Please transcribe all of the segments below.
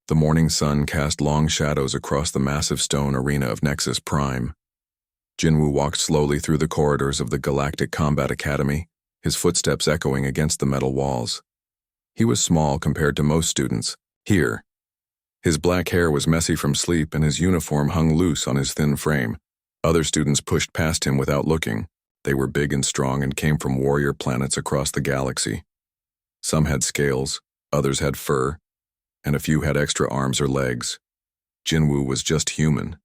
The morning sun cast long shadows across the massive stone arena of Nexus Prime. Jinwoo walked slowly through the corridors of the Galactic Combat Academy, his footsteps echoing against the metal walls. He was small compared to most students, here. His black hair was messy from sleep and his uniform hung loose on his thin frame. Other students pushed past him without looking. They were big and strong and came from warrior planets across the galaxy. Some had scales, others had fur, and a few had extra arms or legs. Jinwoo was just human.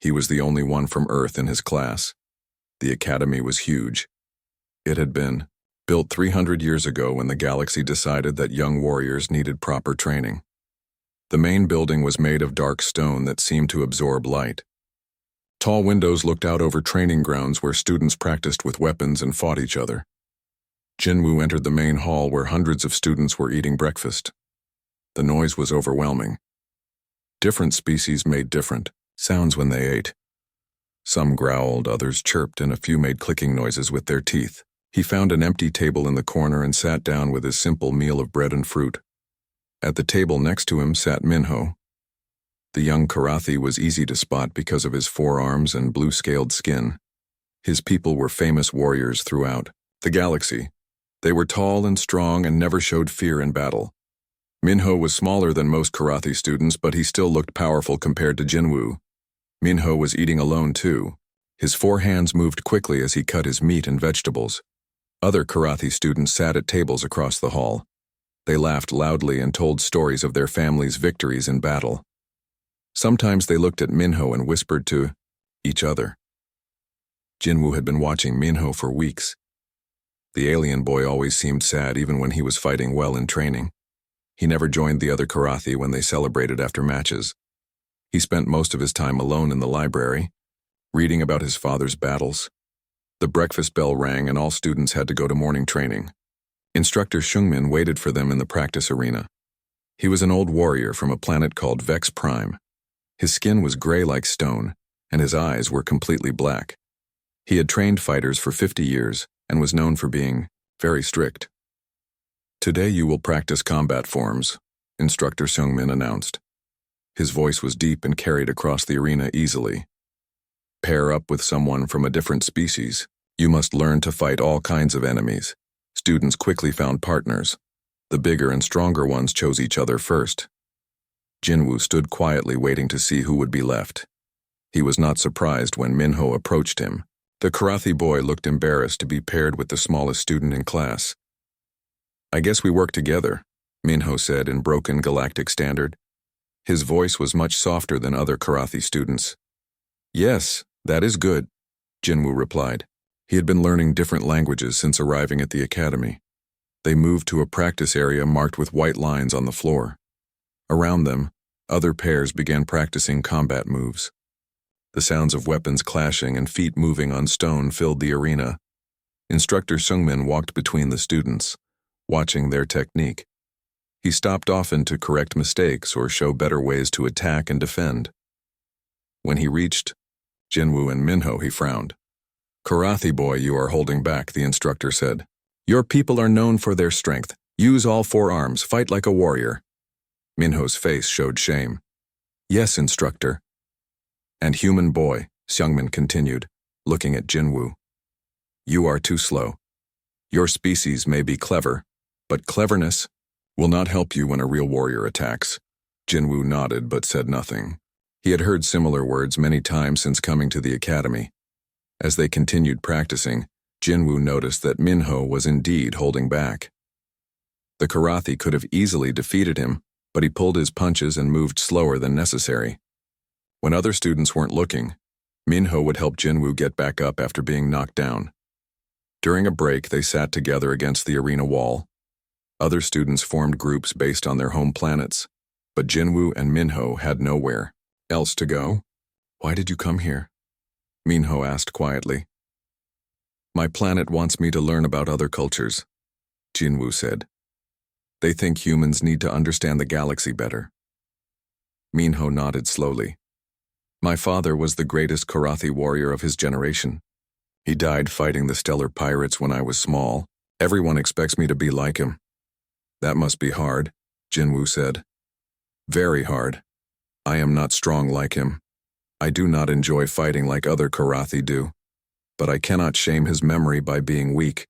He was the only one from Earth in his class. The academy was huge. It had been built 300 years ago when the galaxy decided that young warriors needed proper training. The main building was made of dark stone that seemed to absorb light. Tall windows looked out over training grounds where students practiced with weapons and fought each other. Jinwoo entered the main hall where hundreds of students were eating breakfast. The noise was overwhelming. Different species made different sounds when they ate. Some growled, others chirped, and a few made clicking noises with their teeth. He found an empty table in the corner and sat down with his simple meal of bread and fruit. At the table next to him sat Minho. The young Karathi was easy to spot because of his forearms and blue-scaled skin. His people were famous warriors throughout the galaxy. They were tall and strong and never showed fear in battle. Minho was smaller than most Karathi students, but he still looked powerful compared to Jinwoo. Minho was eating alone too. His 4 hands moved quickly as he cut his meat and vegetables. Other Karathi students sat at tables across the hall. They laughed loudly and told stories of their families' victories in battle. Sometimes they looked at Minho and whispered to each other. Jinwoo had been watching Minho for weeks. The alien boy always seemed sad even when he was fighting well in training. He never joined the other Karathi when they celebrated after matches. He spent most of his time alone in the library, reading about his father's battles. The breakfast bell rang and all students had to go to morning training. Instructor Shungmin waited for them in the practice arena. He was an old warrior from a planet called Vex Prime. His skin was gray like stone, and his eyes were completely black. He had trained fighters for 50 years and was known for being very strict. "Today you will practice combat forms," Instructor Shungmin announced. His voice was deep and carried across the arena easily. "Pair up with someone from a different species. You must learn to fight all kinds of enemies." Students quickly found partners. The bigger and stronger ones chose each other first. Jinwoo stood quietly waiting to see who would be left. He was not surprised when Minho approached him. The Karathi boy looked embarrassed to be paired with the smallest student in class. "I guess we work together," Minho said in broken galactic standard. His voice was much softer than other Karathi students. "Yes, that is good," Jinwoo replied. He had been learning different languages since arriving at the academy. They moved to a practice area marked with white lines on the floor. Around them, other pairs began practicing combat moves. The sounds of weapons clashing and feet moving on stone filled the arena. Instructor Shungmin walked between the students, watching their technique. He stopped often to correct mistakes or show better ways to attack and defend. When he reached Jinwoo and Minho, he frowned. "Karathi boy, you are holding back," the instructor said. "Your people are known for their strength. Use all 4 arms, fight like a warrior." Minho's face showed shame. "Yes, instructor." "And human boy," Shungmin continued, looking at Jinwoo. "You are too slow. Your species may be clever, but cleverness will not help you when a real warrior attacks." Jinwoo nodded but said nothing. He had heard similar words many times since coming to the academy. As they continued practicing, Jinwoo noticed that Minho was indeed holding back. The Karathi could have easily defeated him, but he pulled his punches and moved slower than necessary. When other students weren't looking, Minho would help Jinwoo get back up after being knocked down. During a break, they sat together against the arena wall. Other students formed groups based on their home planets, but Jinwoo and Minho had nowhere else to go. "Why did you come here?" Minho asked quietly. "My planet wants me to learn about other cultures," Jinwoo said. "They think humans need to understand the galaxy better." Minho nodded slowly. "My father was the greatest Karathi warrior of his generation. He died fighting the stellar pirates when I was small. Everyone expects me to be like him." "That must be hard," Jinwoo said. Very hard. I am not strong like him. I do not enjoy fighting like other Karathi do, but I cannot shame his memory by being weak.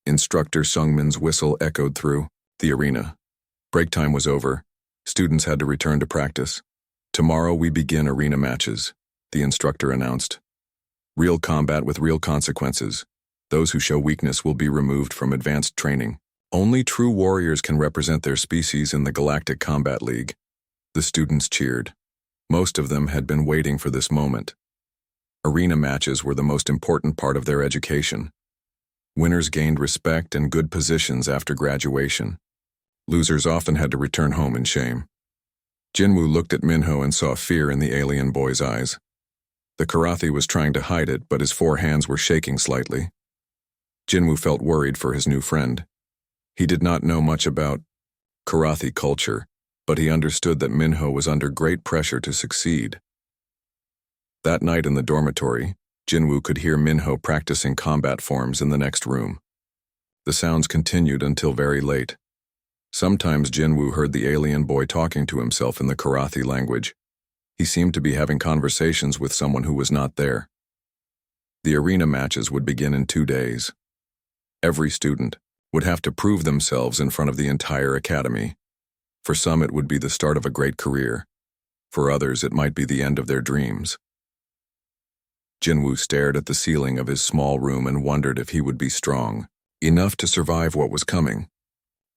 Instructor Sungmin's whistle echoed through the arena. Break time was over. Students had to return to practice. Tomorrow we begin arena matches, the instructor announced. Real combat with real consequences. Those who show weakness will be removed from advanced training. Only true warriors can represent their species in the Galactic Combat League. The students cheered. Most of them had been waiting for this moment. Arena matches were the most important part of their education. Winners gained respect and good positions after graduation. Losers often had to return home in shame. Jinwoo looked at Minho and saw fear in the alien boy's eyes. The Karathi was trying to hide it, but his 4 hands were shaking slightly. Jinwoo felt worried for his new friend. He did not know much about Karathi culture, but he understood that Minho was under great pressure to succeed. That night in the dormitory, Jinwoo could hear Minho practicing combat forms in the next room. The sounds continued until very late. Sometimes Jinwoo heard the alien boy talking to himself in the Karathi language. He seemed to be having conversations with someone who was not there. The arena matches would begin in 2 days. Every student would have to prove themselves in front of the entire academy. For some it would be the start of a great career. For others it might be the end of their dreams. Jinwoo stared at the ceiling of his small room and wondered if he would be strong enough to survive what was coming.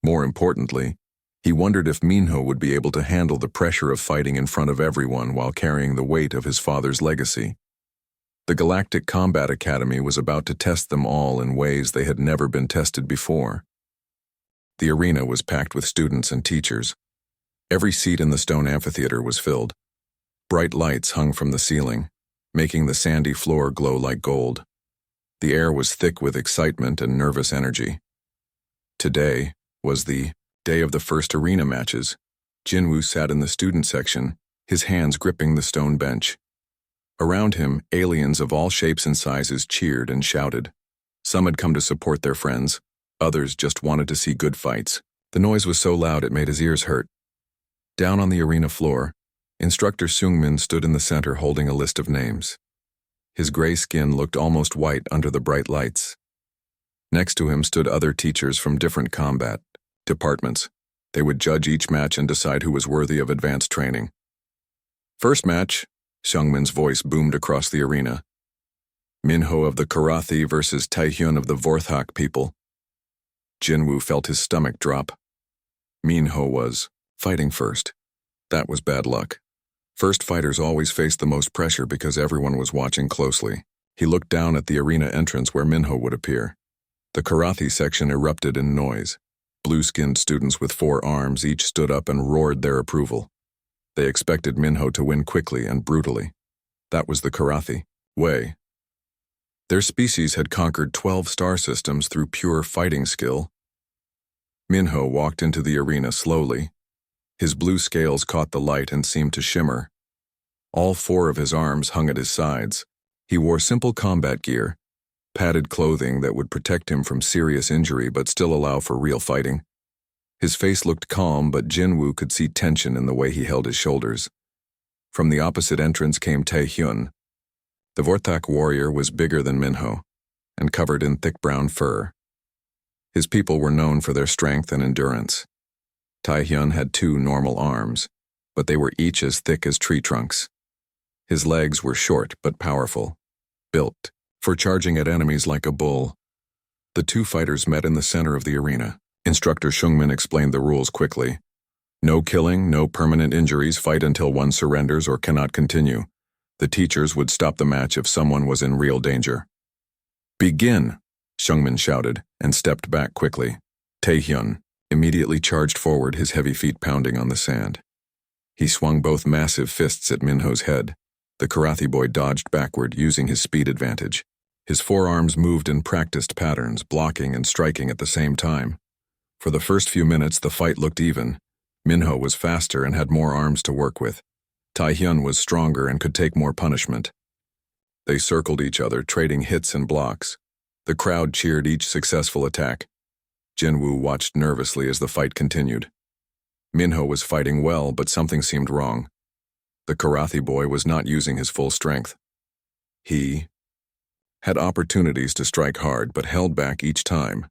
More importantly, he wondered if Minho would be able to handle the pressure of fighting in front of everyone while carrying the weight of his father's legacy. The Galactic Combat Academy was about to test them all in ways they had never been tested before. The arena was packed with students and teachers. Every seat in the stone amphitheater was filled. Bright lights hung from the ceiling, making the sandy floor glow like gold. The air was thick with excitement and nervous energy. Today was the day of the first arena matches. Jinwoo sat in the student section, his hands gripping the stone bench. Around him, aliens of all shapes and sizes cheered and shouted. Some had come to support their friends, others just wanted to see good fights. The noise was so loud it made his ears hurt. Down on the arena floor, Instructor Sungmin stood in the center holding a list of names. His gray skin looked almost white under the bright lights. Next to him stood other teachers from different combat departments. They would judge each match and decide who was worthy of advanced training. First match, Sungmin's voice boomed across the arena. Minho of the Karathi versus Taehyun of the Vorthak people. Jinwoo felt his stomach drop. Minho was fighting first. That was bad luck. First fighters always faced the most pressure because everyone was watching closely. He looked down at the arena entrance where Minho would appear. The Karathi section erupted in noise. Blue-skinned students with 4 arms each stood up and roared their approval. They expected Minho to win quickly and brutally. That was the Karathi way. Their species had conquered 12 star systems through pure fighting skill. Minho walked into the arena slowly. His blue scales caught the light and seemed to shimmer. All 4 of his arms hung at his sides. He wore simple combat gear, padded clothing that would protect him from serious injury but still allow for real fighting. His face looked calm, but Jinwoo could see tension in the way he held his shoulders. From the opposite entrance came Taehyun. The Vorthak warrior was bigger than Minho, and covered in thick brown fur. His people were known for their strength and endurance. Taehyun had 2 normal arms, but they were each as thick as tree trunks. His legs were short but powerful, built for charging at enemies like a bull. The 2 fighters met in the center of the arena. Instructor Sungmin explained the rules quickly. No killing, no permanent injuries, fight until one surrenders or cannot continue. The teachers would stop the match if someone was in real danger. Begin, Sungmin shouted and stepped back quickly. Taehyun immediately charged forward, his heavy feet pounding on the sand. He swung both massive fists at Minho's head. The Karathi boy dodged backward, using his speed advantage. His forearms moved in practiced patterns, blocking and striking at the same time. For the first few minutes, the fight looked even. Minho was faster and had more arms to work with. Taehyun was stronger and could take more punishment. They circled each other, trading hits and blocks. The crowd cheered each successful attack. Jinwoo watched nervously as the fight continued. Minho was fighting well, but something seemed wrong. The karate boy was not using his full strength. He had opportunities to strike hard, but held back each time.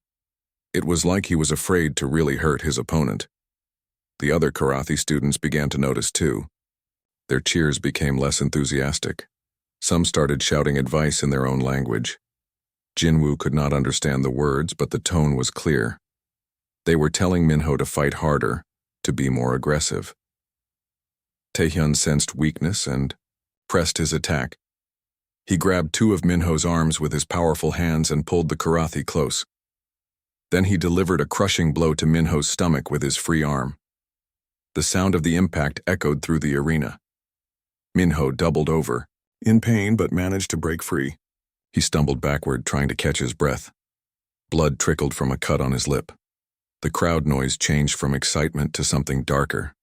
It was like he was afraid to really hurt his opponent. The other karate students began to notice too. Their cheers became less enthusiastic. Some started shouting advice in their own language. Jinwoo could not understand the words, but the tone was clear. They were telling Minho to fight harder, to be more aggressive. Taehyun sensed weakness and pressed his attack. He grabbed two of Minho's arms with his powerful hands and pulled the karate close. Then he delivered a crushing blow to Minho's stomach with his free arm. The sound of the impact echoed through the arena. Minho doubled over, in pain but managed to break free. He stumbled backward, trying to catch his breath. Blood trickled from a cut on his lip. The crowd noise changed from excitement to something darker.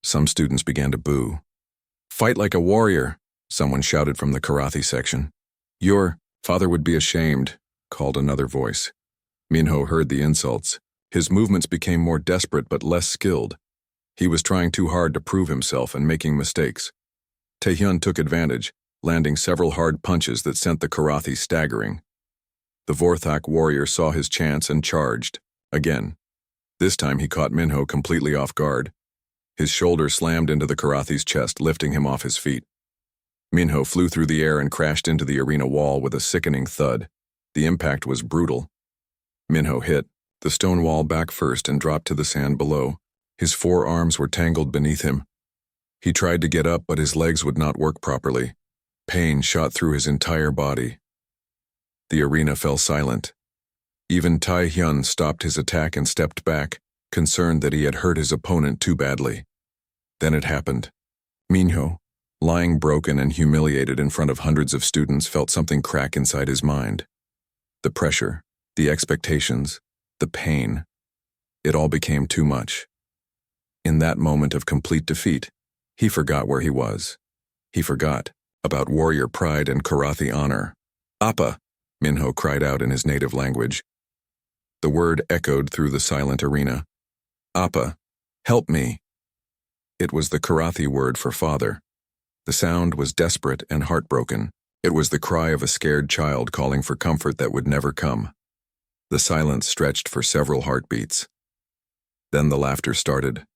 Some students began to boo. "Fight like a warrior," someone shouted from the karate section. "Your father would be ashamed," called another voice. Minho heard the insults. His movements became more desperate but less skilled. He was trying too hard to prove himself and making mistakes. Taehyun took advantage, landing several hard punches that sent the karate staggering. The Vorthak warrior saw his chance and charged, again. This time he caught Minho completely off guard. His shoulder slammed into the karate's chest, lifting him off his feet. Minho flew through the air and crashed into the arena wall with a sickening thud. The impact was brutal. Minho hit the stone wall back first and dropped to the sand below. His forearms were tangled beneath him. He tried to get up, but his legs would not work properly. Pain shot through his entire body. The arena fell silent. Even Taehyun stopped his attack and stepped back, concerned that he had hurt his opponent too badly. Then it happened. Minho, lying broken and humiliated in front of hundreds of students, felt something crack inside his mind. The pressure, the expectations, the pain. It all became too much. In that moment of complete defeat, he forgot where he was. He forgot about warrior pride and karate honor. "Appa!" Minho cried out in his native language. The word echoed through the silent arena. "Appa, help me." It was the karate word for father. The sound was desperate and heartbroken. It was the cry of a scared child calling for comfort that would never come. The silence stretched for several heartbeats. Then the laughter started.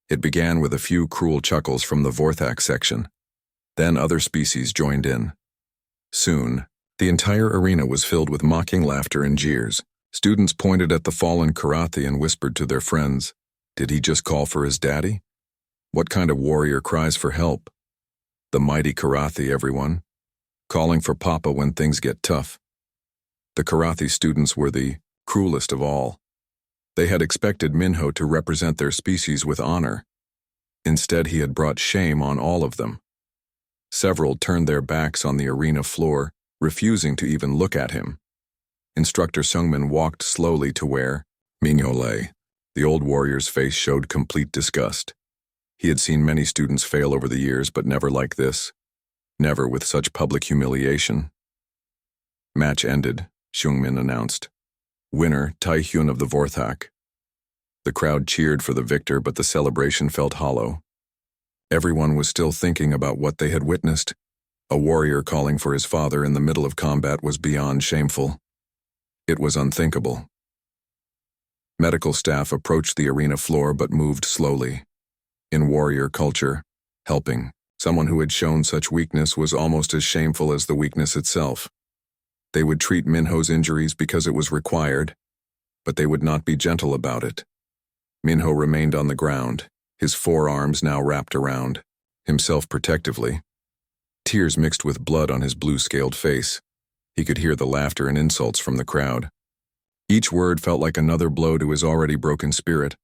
It began with a few cruel chuckles from the Vorthak section. Then other species joined in. Soon, the entire arena was filled with mocking laughter and jeers. Students pointed at the fallen karate and whispered to their friends, "Did he just call for his daddy? What kind of warrior cries for help? The mighty karate, everyone. Calling for Papa when things get tough." The karate students were the cruelest of all. They had expected Minho to represent their species with honor. Instead, he had brought shame on all of them. Several turned their backs on the arena floor, refusing to even look at him. Instructor Seungmin walked slowly to where Minho lay. The old warrior's face showed complete disgust. He had seen many students fail over the years, but never like this. Never with such public humiliation. Match ended, Seungmin announced. Winner, Taehyun of the Vorthak. The crowd cheered for the victor, but the celebration felt hollow. Everyone was still thinking about what they had witnessed. A warrior calling for his father in the middle of combat was beyond shameful. It was unthinkable. Medical staff approached the arena floor but moved slowly. In warrior culture, helping someone who had shown such weakness was almost as shameful as the weakness itself. They would treat Minho's injuries because it was required, but they would not be gentle about it. Minho remained on the ground, his forearms now wrapped around himself protectively. Tears mixed with blood on his blue-scaled face. He could hear the laughter and insults from the crowd. Each word felt like another blow to his already broken spirit.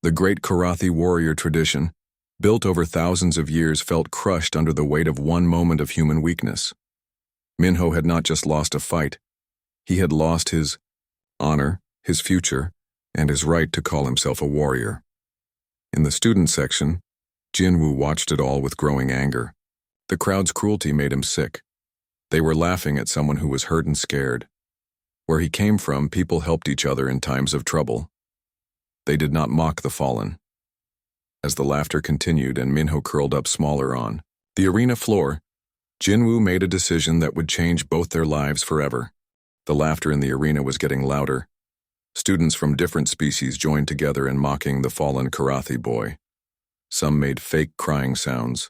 The great karate warrior tradition, built over thousands of years, felt crushed under the weight of one moment of human weakness. Minho had not just lost a fight. He had lost his honor, his future, and his right to call himself a warrior. In the student section, Jinwoo watched it all with growing anger. The crowd's cruelty made him sick. They were laughing at someone who was hurt and scared. Where he came from, people helped each other in times of trouble. They did not mock the fallen. As the laughter continued and Minho curled up smaller on the arena floor, Jinwoo made a decision that would change both their lives forever. The laughter in the arena was getting louder. Students from different species joined together in mocking the fallen Karathi boy. Some made fake crying sounds.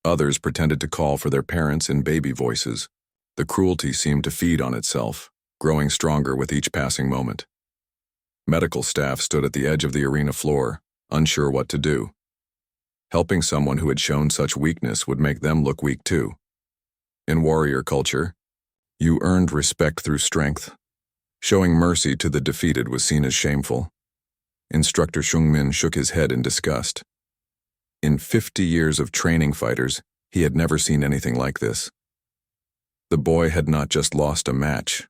Others pretended to call for their parents in baby voices. The cruelty seemed to feed on itself, growing stronger with each passing moment. Medical staff stood at the edge of the arena floor, unsure what to do. Helping someone who had shown such weakness would make them look weak too. In warrior culture, you earned respect through strength. Showing mercy to the defeated was seen as shameful. Instructor Shungmin shook his head in disgust. In 50 years of training fighters, he had never seen anything like this. The boy had not just lost a match.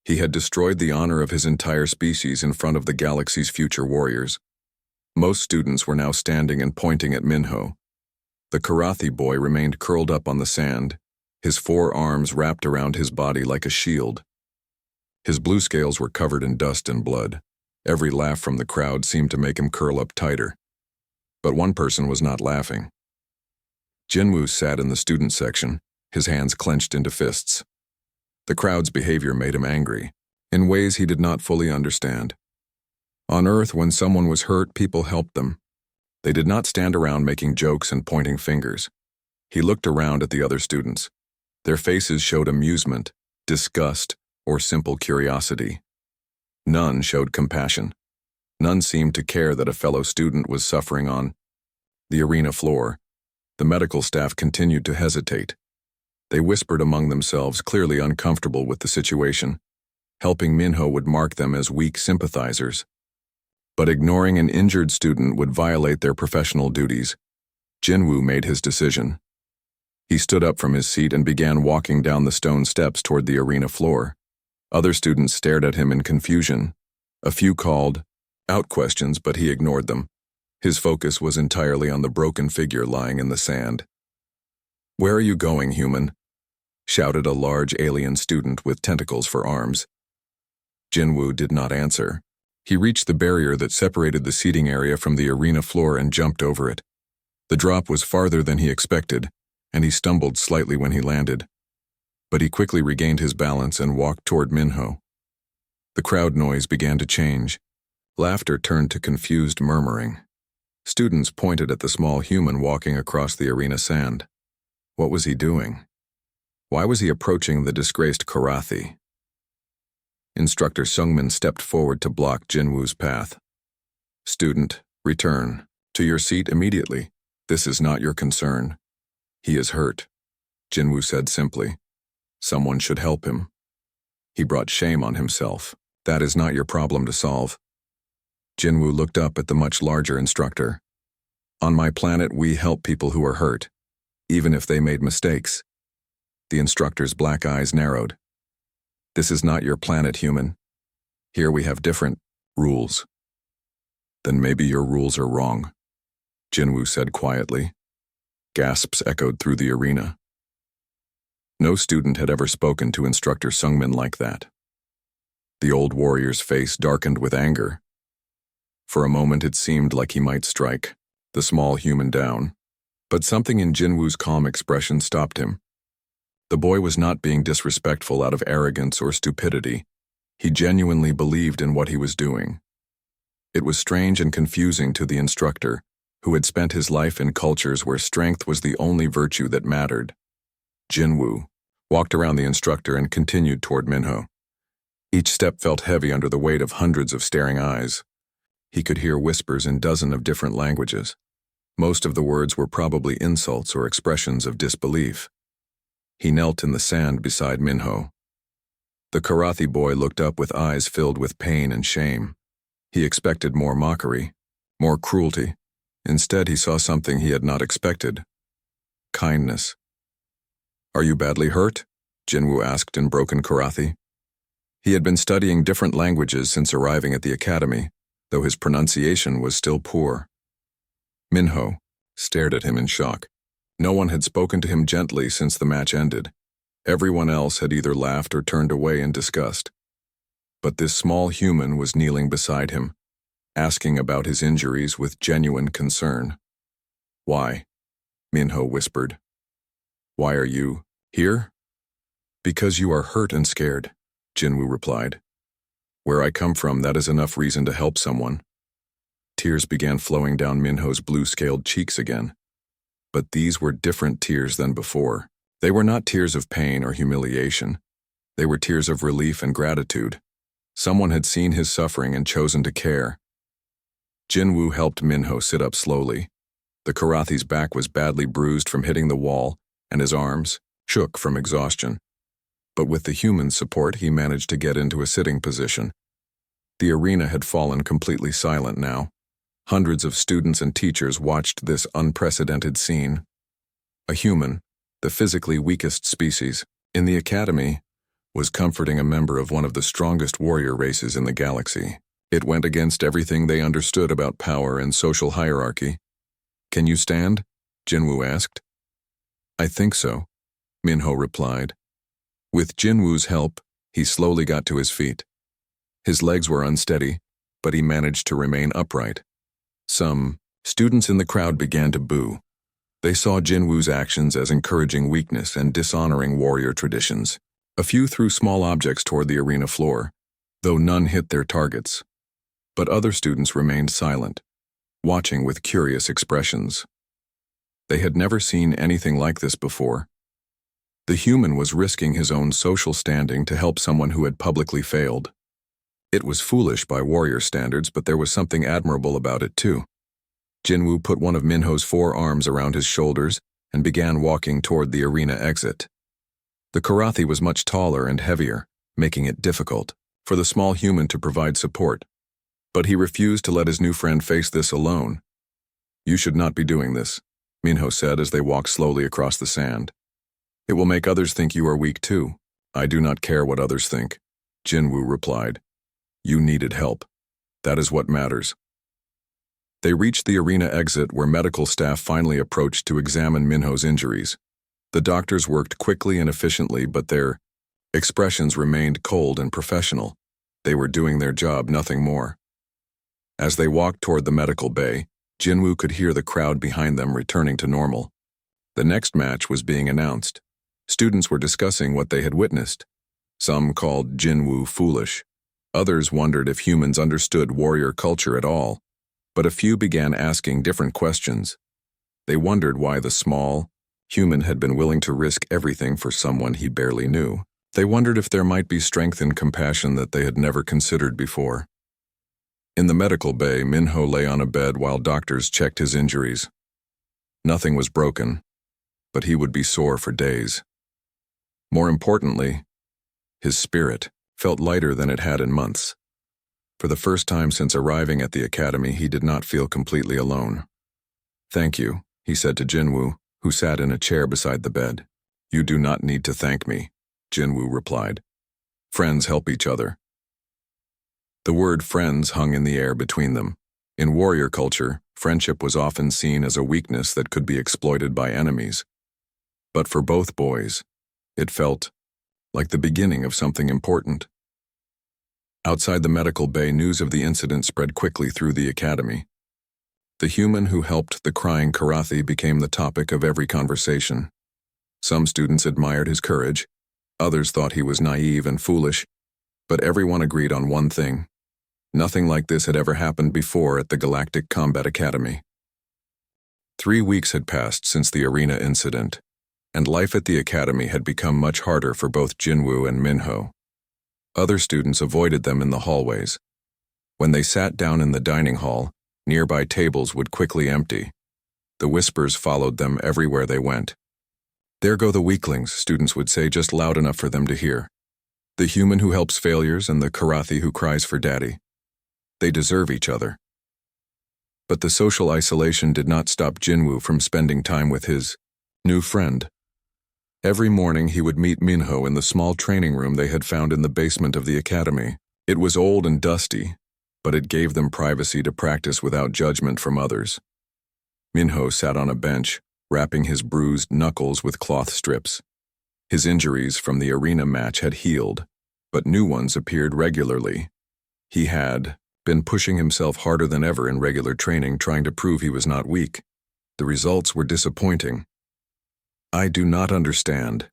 He had destroyed the honor of his entire species in front of the galaxy's future warriors. Most students were now standing and pointing at Minho. The Karathi boy remained curled up on the sand, his 4 arms wrapped around his body like a shield. His blue scales were covered in dust and blood. Every laugh from the crowd seemed to make him curl up tighter. But one person was not laughing. Jinwoo sat in the student section, his hands clenched into fists. The crowd's behavior made him angry, in ways he did not fully understand. On Earth, when someone was hurt, people helped them. They did not stand around making jokes and pointing fingers. He looked around at the other students. Their faces showed amusement, disgust, or simple curiosity. None showed compassion. None seemed to care that a fellow student was suffering on the arena floor. The medical staff continued to hesitate. They whispered among themselves, clearly uncomfortable with the situation. Helping Minho would mark them as weak sympathizers. But ignoring an injured student would violate their professional duties. Jinwoo made his decision. He stood up from his seat and began walking down the stone steps toward the arena floor. Other students stared at him in confusion. A few called out questions, but he ignored them. His focus was entirely on the broken figure lying in the sand. "Where are you going, human?" shouted a large alien student with tentacles for arms. Jinwoo did not answer. He reached the barrier that separated the seating area from the arena floor and jumped over it. The drop was farther than he expected, and he stumbled slightly when he landed. But he quickly regained his balance and walked toward Minho. The crowd noise began to change. Laughter turned to confused murmuring. Students pointed at the small human walking across the arena sand. What was he doing? Why was he approaching the disgraced Karathi? Instructor Sungmin stepped forward to block Jinwoo's path. "Student, return to your seat immediately. This is not your concern. He is hurt," Jinwoo said simply. "Someone should help him. He brought shame on himself. That is not your problem to solve." Jinwoo looked up at the much larger instructor. "On my planet, we help people who are hurt, even if they made mistakes." The instructor's black eyes narrowed. "This is not your planet, human. Here we have different rules." "Then maybe your rules are wrong," Jinwoo said quietly. Gasps echoed through the arena. No student had ever spoken to Instructor Sungmin like that. The old warrior's face darkened with anger. For a moment it seemed like he might strike the small human down, but something in Jinwoo's calm expression stopped him. The boy was not being disrespectful out of arrogance or stupidity. He genuinely believed in what he was doing. It was strange and confusing to the instructor, who had spent his life in cultures where strength was the only virtue that mattered. Jinwoo walked around the instructor and continued toward Minho. Each step felt heavy under the weight of hundreds of staring eyes. He could hear whispers in dozens of different languages. Most of the words were probably insults or expressions of disbelief. He knelt in the sand beside Minho. The Karathi boy looked up with eyes filled with pain and shame. He expected more mockery, more cruelty. Instead, he saw something he had not expected. Kindness. "Are you badly hurt?" Jinwoo asked in broken Karathi. He had been studying different languages since arriving at the academy, though his pronunciation was still poor. Minho stared at him in shock. No one had spoken to him gently since the match ended. Everyone else had either laughed or turned away in disgust. But this small human was kneeling beside him. asking about his injuries with genuine concern. "Why?" Minho whispered. "Why are you here?" "Because you are hurt and scared," Jinwoo replied. "Where I come from, that is enough reason to help someone." Tears began flowing down Minho's blue-scaled cheeks again. But these were different tears than before. They were not tears of pain or humiliation. They were tears of relief and gratitude. Someone had seen his suffering and chosen to care. Jinwoo helped Minho sit up slowly. The Karathi's back was badly bruised from hitting the wall, and his arms shook from exhaustion. But with the human's support, he managed to get into a sitting position. The arena had fallen completely silent now. Hundreds of students and teachers watched this unprecedented scene. A human, the physically weakest species, in the academy, was comforting a member of one of the strongest warrior races in the galaxy. It went against everything they understood about power and social hierarchy. "Can you stand?" Jinwoo asked. "I think so," Minho replied. With Jinwoo's help, he slowly got to his feet. His legs were unsteady, but he managed to remain upright. Some students in the crowd began to boo. They saw Jinwoo's actions as encouraging weakness and dishonoring warrior traditions. A few threw small objects toward the arena floor, though none hit their targets. But other students remained silent, watching with curious expressions. They had never seen anything like this before. The human was risking his own social standing to help someone who had publicly failed. It was foolish by warrior standards, but there was something admirable about it too. Jinwoo put one of Minho's forearms around his shoulders and began walking toward the arena exit. The Karathi was much taller and heavier, making it difficult for the small human to provide support. But he refused to let his new friend face this alone. "You should not be doing this," Minho said as they walked slowly across the sand. "It will make others think you are weak too." "I do not care what others think," Jinwoo replied. "You needed help. That is what matters." They reached the arena exit where medical staff finally approached to examine Minho's injuries. The doctors worked quickly and efficiently, but their expressions remained cold and professional. They were doing their job, nothing more. As they walked toward the medical bay, Jinwoo could hear the crowd behind them returning to normal. The next match was being announced. Students were discussing what they had witnessed. Some called Jinwoo foolish. Others wondered if humans understood warrior culture at all. But a few began asking different questions. They wondered why the small human had been willing to risk everything for someone he barely knew. They wondered if there might be strength and compassion that they had never considered before. In the medical bay, Minho lay on a bed while doctors checked his injuries. Nothing was broken, but he would be sore for days. More importantly, his spirit felt lighter than it had in months. For the first time since arriving at the academy, he did not feel completely alone. "Thank you," he said to Jinwoo, who sat in a chair beside the bed. "You do not need to thank me," Jinwoo replied. "Friends help each other." The word friends hung in the air between them. In warrior culture, friendship was often seen as a weakness that could be exploited by enemies. But for both boys, it felt like the beginning of something important. Outside the medical bay, news of the incident spread quickly through the academy. The human who helped the crying Karathi became the topic of every conversation. Some students admired his courage, others thought he was naive and foolish, but everyone agreed on one thing. Nothing like this had ever happened before at the Galactic Combat Academy. 3 weeks had passed since the arena incident, and life at the academy had become much harder for both Jinwoo and Minho. Other students avoided them in the hallways. When they sat down in the dining hall, nearby tables would quickly empty. The whispers followed them everywhere they went. "There go the weaklings," students would say, just loud enough for them to hear. "The human who helps failures and the Karathi who cries for daddy. They deserve each other." But the social isolation did not stop Jinwoo from spending time with his new friend. Every morning he would meet Minho in the small training room they had found in the basement of the academy. It was old and dusty, but it gave them privacy to practice without judgment from others. Minho sat on a bench, wrapping his bruised knuckles with cloth strips. His injuries from the arena match had healed, but new ones appeared regularly. He had been pushing himself harder than ever in regular training, trying to prove he was not weak. The results were disappointing. "I do not understand,"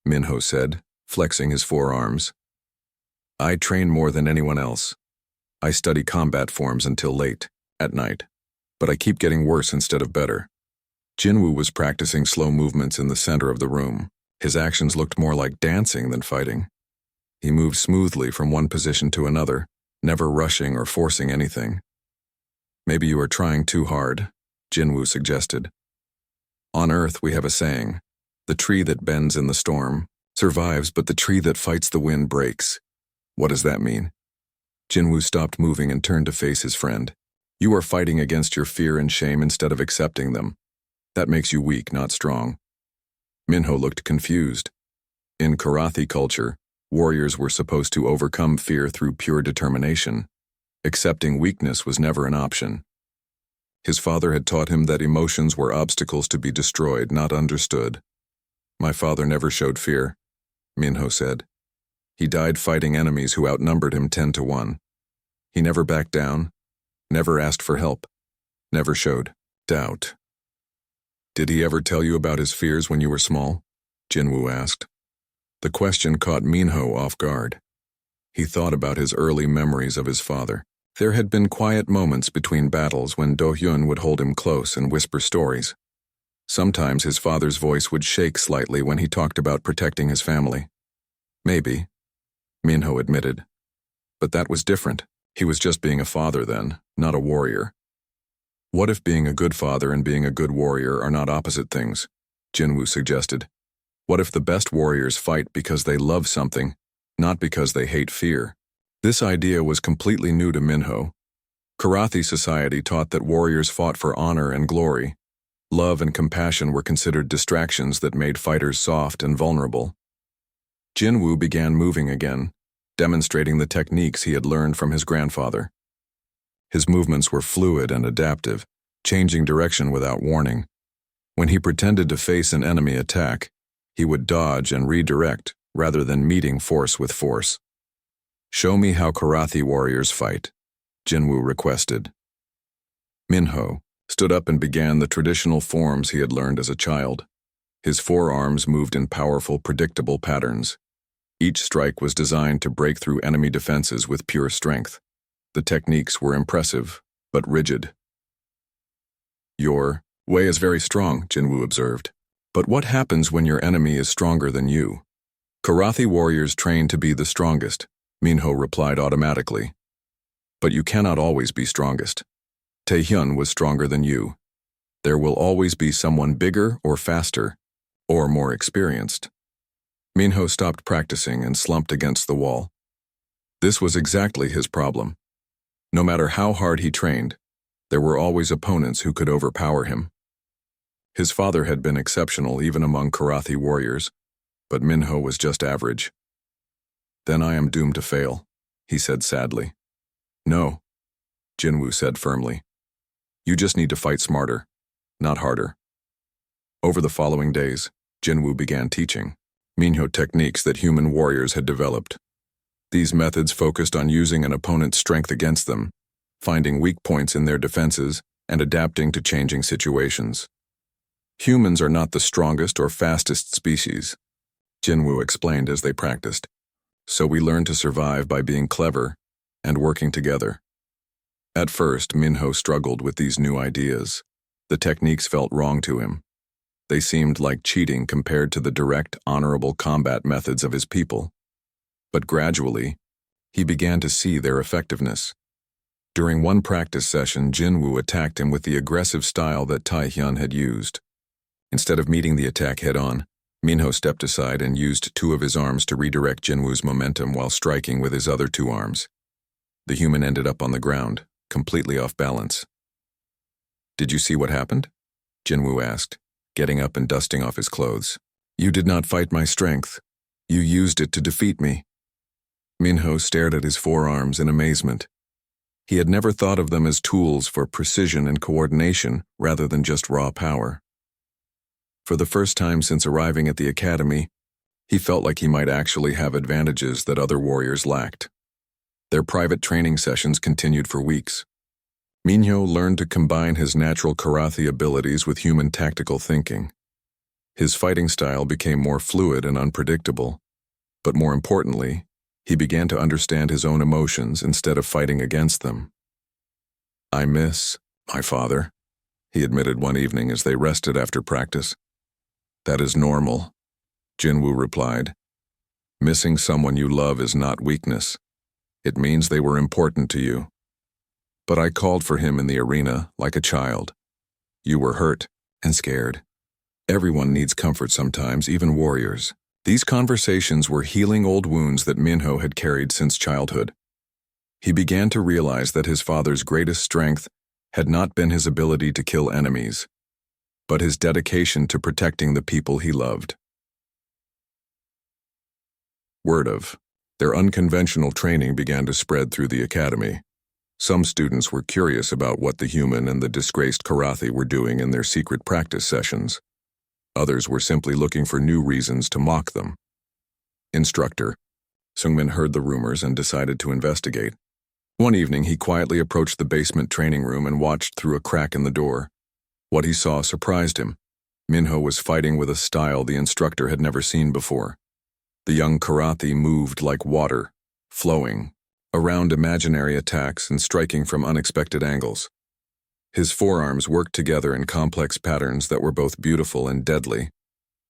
Minho said, flexing his forearms. "I train more than anyone else. I study combat forms until late, at night, but I keep getting worse instead of better." Jinwoo was practicing slow movements in the center of the room. His actions looked more like dancing than fighting. He moved smoothly from one position to another, never rushing or forcing anything. "Maybe you are trying too hard," Jinwoo suggested. "On Earth we have a saying, the tree that bends in the storm survives, but the tree that fights the wind breaks." "What does that mean?" Jinwoo stopped moving and turned to face his friend. "You are fighting against your fear and shame instead of accepting them. That makes you weak, not strong." Minho looked confused. In Karathi culture, warriors were supposed to overcome fear through pure determination. Accepting weakness was never an option. His father had taught him that emotions were obstacles to be destroyed, not understood. "My father never showed fear," Minho said. "He died fighting enemies who outnumbered him 10-1. He never backed down, never asked for help, never showed doubt." "Did he ever tell you about his fears when you were small?" Jinwoo asked. The question caught Minho off guard. He thought about his early memories of his father. There had been quiet moments between battles when Do-hyun would hold him close and whisper stories. Sometimes his father's voice would shake slightly when he talked about protecting his family. "Maybe," Minho admitted. But that was different. He was just being a father then, not a warrior. "What if being a good father and being a good warrior are not opposite things?" Jinwoo suggested. "What if the best warriors fight because they love something, not because they hate fear?" This idea was completely new to Minho. Karathi society taught that warriors fought for honor and glory. Love and compassion were considered distractions that made fighters soft and vulnerable. Jinwoo began moving again, demonstrating the techniques he had learned from his grandfather. His movements were fluid and adaptive, changing direction without warning. When he pretended to face an enemy attack, he would dodge and redirect rather than meeting force with force. "Show me how Karathi warriors fight," Jinwoo requested. Minho stood up and began the traditional forms he had learned as a child. His forearms moved in powerful, predictable patterns. Each strike was designed to break through enemy defenses with pure strength. The techniques were impressive, but rigid. "Your way is very strong," Jinwoo observed. "But what happens when your enemy is stronger than you?" "Karathi warriors train to be the strongest," Minho replied automatically. "But you cannot always be strongest. Taehyun was stronger than you. There will always be someone bigger or faster, or more experienced." Minho stopped practicing and slumped against the wall. This was exactly his problem. No matter how hard he trained, there were always opponents who could overpower him. His father had been exceptional even among Karathi warriors, but Minho was just average. "Then I am doomed to fail," he said sadly. "No," Jinwoo said firmly. "You just need to fight smarter, not harder." Over the following days, Jinwoo began teaching Minho techniques that human warriors had developed. These methods focused on using an opponent's strength against them, finding weak points in their defenses, and adapting to changing situations. "Humans are not the strongest or fastest species," Jinwoo explained as they practiced. "So we learn to survive by being clever and working together." At first, Minho struggled with these new ideas. The techniques felt wrong to him. They seemed like cheating compared to the direct, honorable combat methods of his people. But gradually, he began to see their effectiveness. During one practice session, Jinwoo attacked him with the aggressive style that Taehyun had used. Instead of meeting the attack head-on, Minho stepped aside and used two of his arms to redirect Jinwoo's momentum while striking with his other two arms. The human ended up on the ground, completely off balance. "Did you see what happened?" Jinwoo asked, getting up and dusting off his clothes. "You did not fight my strength. You used it to defeat me." Minho stared at his forearms in amazement. He had never thought of them as tools for precision and coordination rather than just raw power. For the first time since arriving at the academy, he felt like he might actually have advantages that other warriors lacked. Their private training sessions continued for weeks. Minho learned to combine his natural karate abilities with human tactical thinking. His fighting style became more fluid and unpredictable, but more importantly, he began to understand his own emotions instead of fighting against them. "I miss my father," he admitted one evening as they rested after practice. "That is normal," Jinwoo replied. "Missing someone you love is not weakness. It means they were important to you. But I called for him in the arena like a child. You were hurt and scared. Everyone needs comfort sometimes, even warriors." These conversations were healing old wounds that Minho had carried since childhood. He began to realize that his father's greatest strength had not been his ability to kill enemies, but his dedication to protecting the people he loved. Word of their unconventional training began to spread through the academy. Some students were curious about what the human and the disgraced karate were doing in their secret practice sessions. Others were simply looking for new reasons to mock them. Instructor Seungmin heard the rumors and decided to investigate. One evening, he quietly approached the basement training room and watched through a crack in the door. What he saw surprised him. Minho was fighting with a style the instructor had never seen before. The young karate moved like water, flowing around imaginary attacks and striking from unexpected angles. His forearms worked together in complex patterns that were both beautiful and deadly,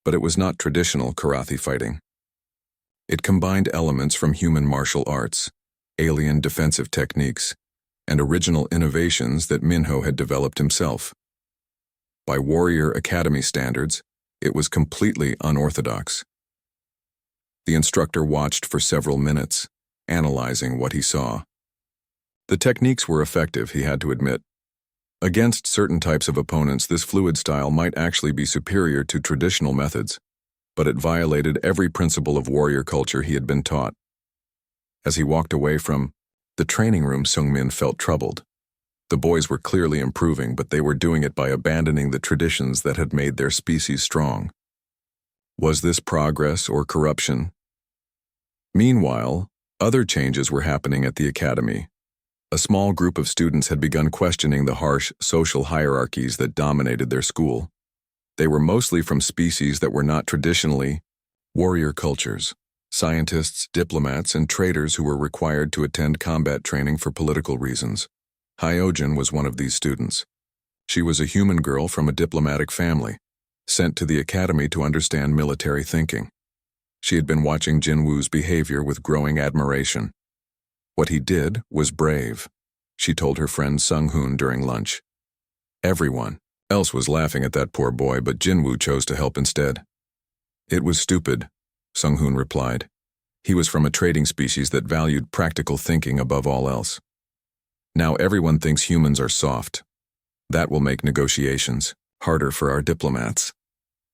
but it was not traditional karate fighting. It combined elements from human martial arts, alien defensive techniques, and original innovations that Minho had developed himself. By Warrior Academy standards, it was completely unorthodox. The instructor watched for several minutes, analyzing what he saw. The techniques were effective, he had to admit. Against certain types of opponents, this fluid style might actually be superior to traditional methods, but it violated every principle of warrior culture he had been taught. As he walked away from the training room, Seungmin felt troubled. The boys were clearly improving, but they were doing it by abandoning the traditions that had made their species strong. Was this progress or corruption? Meanwhile, other changes were happening at the academy. A small group of students had begun questioning the harsh social hierarchies that dominated their school. They were mostly from species that were not traditionally warrior cultures. Scientists, diplomats, and traders who were required to attend combat training for political reasons. Hyojin was one of these students. She was a human girl from a diplomatic family, sent to the academy to understand military thinking. She had been watching Jinwoo's behavior with growing admiration. What he did was brave, she told her friend Sung-hoon during lunch. Everyone else was laughing at that poor boy, but Jinwoo chose to help instead. "It was stupid," Sung-hoon replied. "He was from a trading species that valued practical thinking above all else. Now everyone thinks humans are soft. That will make negotiations harder for our diplomats."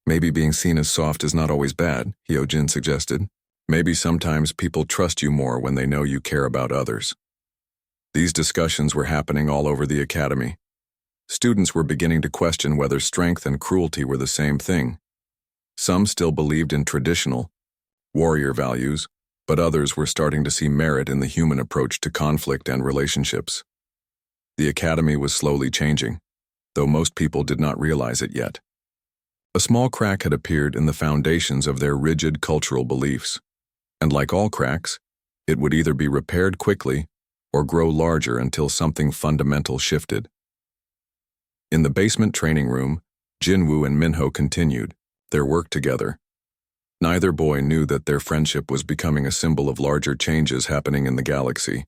"Maybe being seen as soft is not always bad," Hyojin suggested. "Maybe sometimes people trust you more when they know you care about others." These discussions were happening all over the academy. Students were beginning to question whether strength and cruelty were the same thing. Some still believed in traditional warrior values, but others were starting to see merit in the human approach to conflict and relationships. The academy was slowly changing, though most people did not realize it yet. A small crack had appeared in the foundations of their rigid cultural beliefs, and like all cracks, it would either be repaired quickly or grow larger until something fundamental shifted. In the basement training room, Jinwoo and Minho continued their work together. Neither boy knew that their friendship was becoming a symbol of larger changes happening in the galaxy.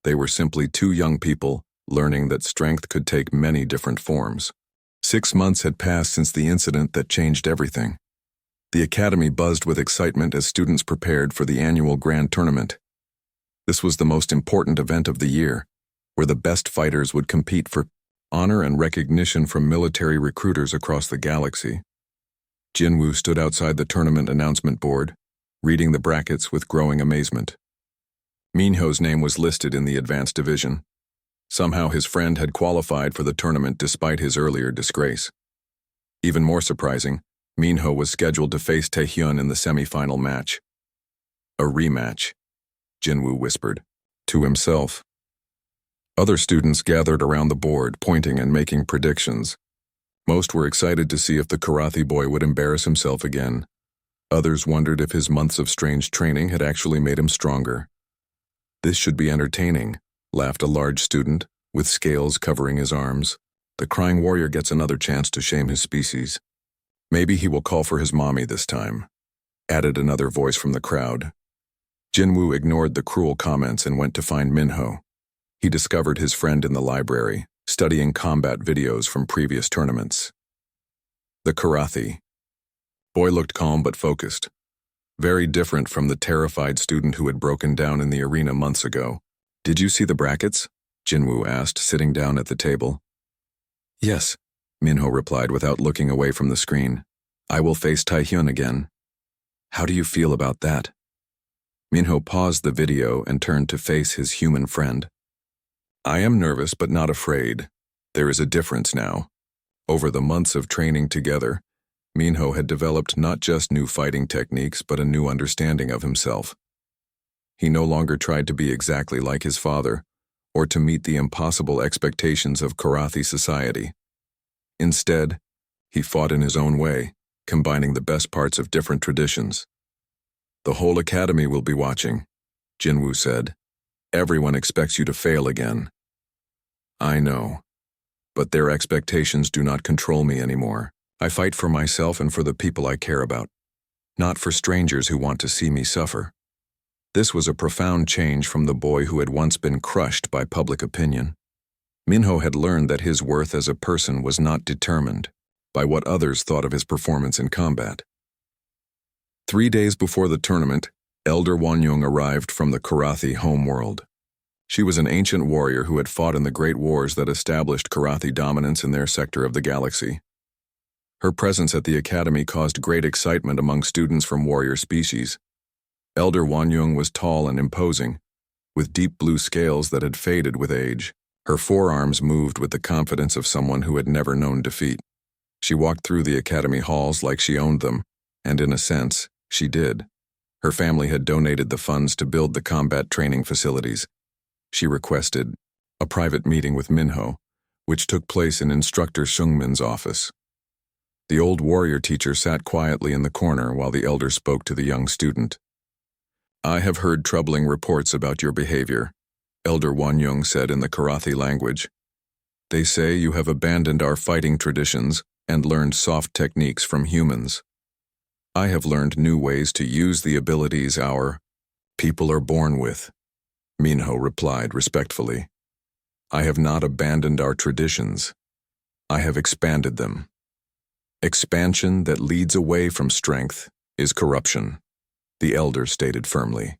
They were simply two young people learning that strength could take many different forms. 6 months had passed since the incident that changed everything. The academy buzzed with excitement as students prepared for the annual grand tournament. This was the most important event of the year, where the best fighters would compete for honor and recognition from military recruiters across the galaxy. Jinwoo stood outside the tournament announcement board, reading the brackets with growing amazement. Minho's name was listed in the advanced division. Somehow his friend had qualified for the tournament despite his earlier disgrace. Even more surprising, Minho was scheduled to face Taehyun in the semi-final match. "A rematch," Jinwoo whispered. to himself. Other students gathered around the board, pointing and making predictions. Most were excited to see if the Karathi boy would embarrass himself again. Others wondered if his months of strange training had actually made him stronger. "This should be entertaining," laughed a large student, with scales covering his arms. "The crying warrior gets another chance to shame his species. Maybe he will call for his mommy this time," added another voice from the crowd. Jinwoo ignored the cruel comments and went to find Minho. He discovered his friend in the library, studying combat videos from previous tournaments. The Karathi boy looked calm but focused, very different from the terrified student who had broken down in the arena months ago. "Did you see the brackets?" Jinwoo asked, sitting down at the table. "Yes," Minho replied without looking away from the screen. "I will face Taehyun again." "How do you feel about that?" Minho paused the video and turned to face his human friend. "I am nervous but not afraid. There is a difference now." Over the months of training together, Minho had developed not just new fighting techniques but a new understanding of himself. He no longer tried to be exactly like his father, or to meet the impossible expectations of Karathi society. Instead, he fought in his own way, combining the best parts of different traditions. "The whole academy will be watching," Jinwoo said. "Everyone expects you to fail again." "I know, but their expectations do not control me anymore. I fight for myself and for the people I care about, not for strangers who want to see me suffer." This was a profound change from the boy who had once been crushed by public opinion. Minho had learned that his worth as a person was not determined by what others thought of his performance in combat. 3 days before the tournament, Elder Wanyung arrived from the Karathi homeworld. She was an ancient warrior who had fought in the great wars that established Karathi dominance in their sector of the galaxy. Her presence at the academy caused great excitement among students from warrior species. Elder Wanyung was tall and imposing, with deep blue scales that had faded with age. Her forearms moved with the confidence of someone who had never known defeat. She walked through the academy halls like she owned them, and in a sense, she did. Her family had donated the funds to build the combat training facilities. She requested a private meeting with Minho, which took place in Instructor Shungmin's office. The old warrior teacher sat quietly in the corner while the elder spoke to the young student. "I have heard troubling reports about your behavior," Elder Wanyung said in the Karathi language. "They say you have abandoned our fighting traditions and learned soft techniques from humans. I have learned new ways to use the abilities our people are born with," Minho replied respectfully. "I have not abandoned our traditions. I have expanded them. Expansion that leads away from strength is corruption," the elder stated firmly.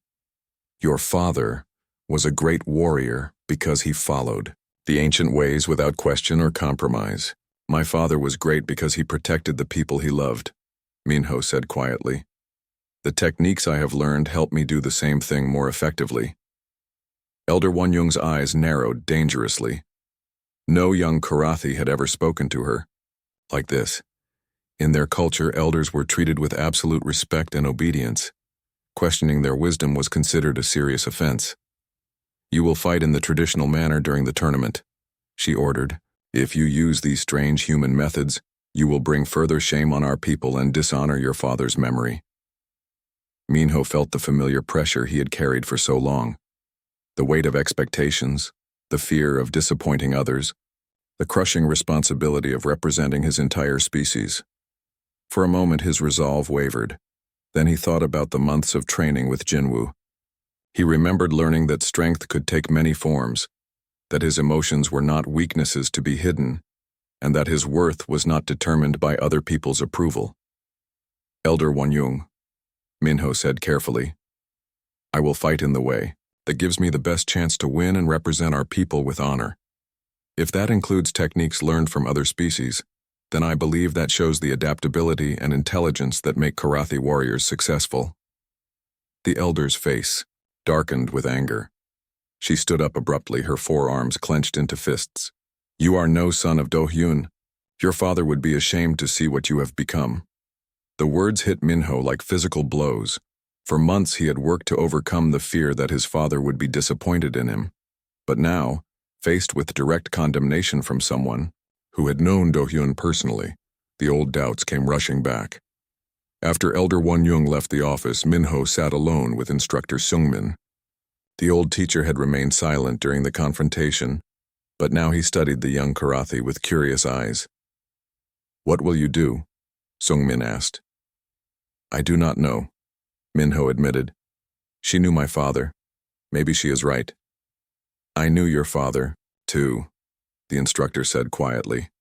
"Your father was a great warrior because he followed the ancient ways without question or compromise. My father was great because he protected the people he loved," Minho said quietly. "The techniques I have learned help me do the same thing more effectively." Elder Wanyung's eyes narrowed dangerously. No young Karathi had ever spoken to her like this. In their culture, elders were treated with absolute respect and obedience. Questioning their wisdom was considered a serious offense. "You will fight in the traditional manner during the tournament," she ordered. "If you use these strange human methods, you will bring further shame on our people and dishonor your father's memory." Minho felt the familiar pressure he had carried for so long. The weight of expectations, the fear of disappointing others, the crushing responsibility of representing his entire species. For a moment his resolve wavered. Then he thought about the months of training with Jinwoo. He remembered learning that strength could take many forms, that his emotions were not weaknesses to be hidden, and that his worth was not determined by other people's approval. "Elder Wanyung," Minho said carefully, "I will fight in the way that gives me the best chance to win and represent our people with honor. If that includes techniques learned from other species, then I believe that shows the adaptability and intelligence that make Karathi warriors successful." The elder's face darkened with anger. She stood up abruptly, her forearms clenched into fists. "You are no son of Do-hyun. Your father would be ashamed to see what you have become." The words hit Minho like physical blows. For months he had worked to overcome the fear that his father would be disappointed in him. But now, faced with direct condemnation from someone who had known Do-hyun personally, the old doubts came rushing back. After Elder Won-young left the office, Min-ho sat alone with instructor Sung-min. The old teacher had remained silent during the confrontation, but now he studied the young Karathi with curious eyes. "What will you do?" Sung-min asked. "I do not know," Min-ho admitted. "She knew my father. Maybe she is right." "I knew your father, too," the instructor said quietly.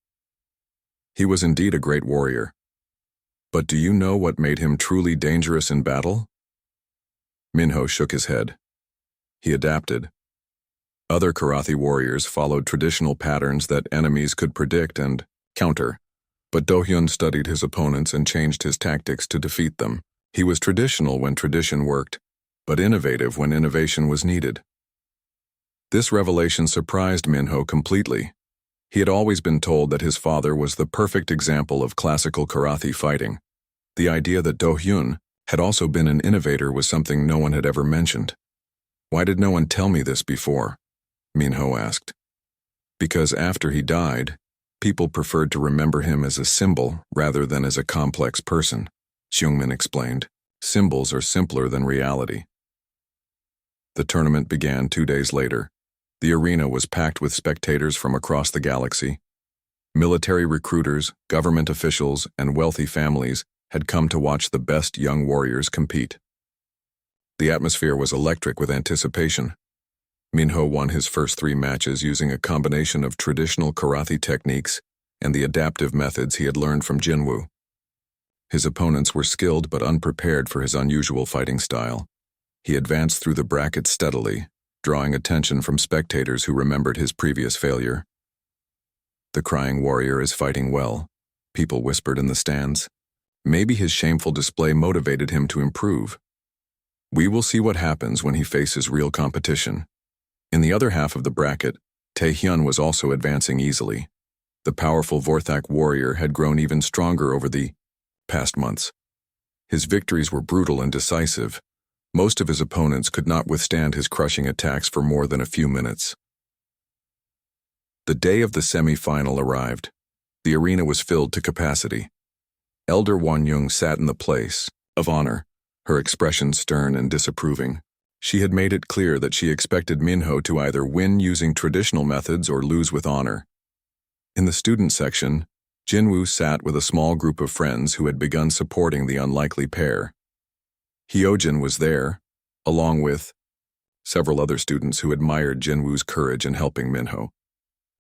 "He was indeed a great warrior. But do you know what made him truly dangerous in battle?" Min-ho shook his head. He adapted. Other Karathi warriors followed traditional patterns that enemies could predict and counter, but Do-hyun studied his opponents and changed his tactics to defeat them. He was traditional when tradition worked, but innovative when innovation was needed. This revelation surprised Min-ho completely. He had always been told that his father was the perfect example of classical Karathi fighting. The idea that Do-hyun had also been an innovator was something no one had ever mentioned. "Why did no one tell me this before?" Min-ho asked. "Because after he died, people preferred to remember him as a symbol rather than as a complex person," Sung-min explained. "Symbols are simpler than reality." The tournament began 2 days later. The arena was packed with spectators from across the galaxy. Military recruiters, government officials, and wealthy families had come to watch the best young warriors compete. The atmosphere was electric with anticipation. Min-ho won his first 3 matches using a combination of traditional Karathi techniques and the adaptive methods he had learned from Jinwoo. His opponents were skilled but unprepared for his unusual fighting style. He advanced through the bracket steadily, drawing attention from spectators who remembered his previous failure. "The crying warrior is fighting well," people whispered in the stands. Maybe his shameful display motivated him to improve. We will see what happens when he faces real competition. In the other half of the bracket, Tae-hyun was also advancing easily. The powerful Vorthak warrior had grown even stronger over the past months. His victories were brutal and decisive. Most of his opponents could not withstand his crushing attacks for more than a few minutes. The day of the semi-final arrived. The arena was filled to capacity. Elder Won-young sat in the place of honor, her expression stern and disapproving. She had made it clear that she expected Min-ho to either win using traditional methods or lose with honor. In the student section, Jinwoo sat with a small group of friends who had begun supporting the unlikely pair. Hyojin was there, along with several other students who admired Jinwoo's courage in helping Min-ho.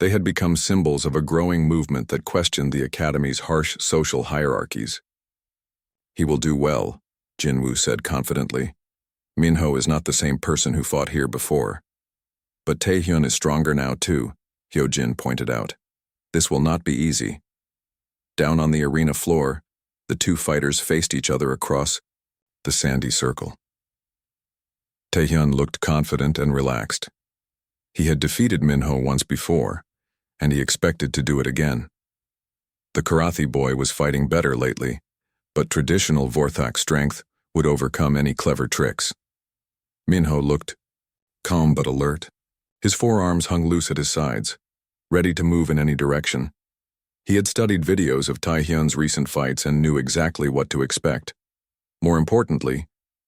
They had become symbols of a growing movement that questioned the academy's harsh social hierarchies. "He will do well," Jinwoo said confidently. "Min-ho is not the same person who fought here before." "But Tae-hyun is stronger now too," Hyojin pointed out. "This will not be easy." Down on the arena floor, the 2 fighters faced each other across the sandy circle. Tae-hyun looked confident and relaxed. He had defeated Min-ho once before, and he expected to do it again. The Karathi boy was fighting better lately, but traditional Vorthak strength would overcome any clever tricks. Min-ho looked calm but alert. His forearms hung loose at his sides, ready to move in any direction. He had studied videos of Tae-hyun's recent fights and knew exactly what to expect. More importantly,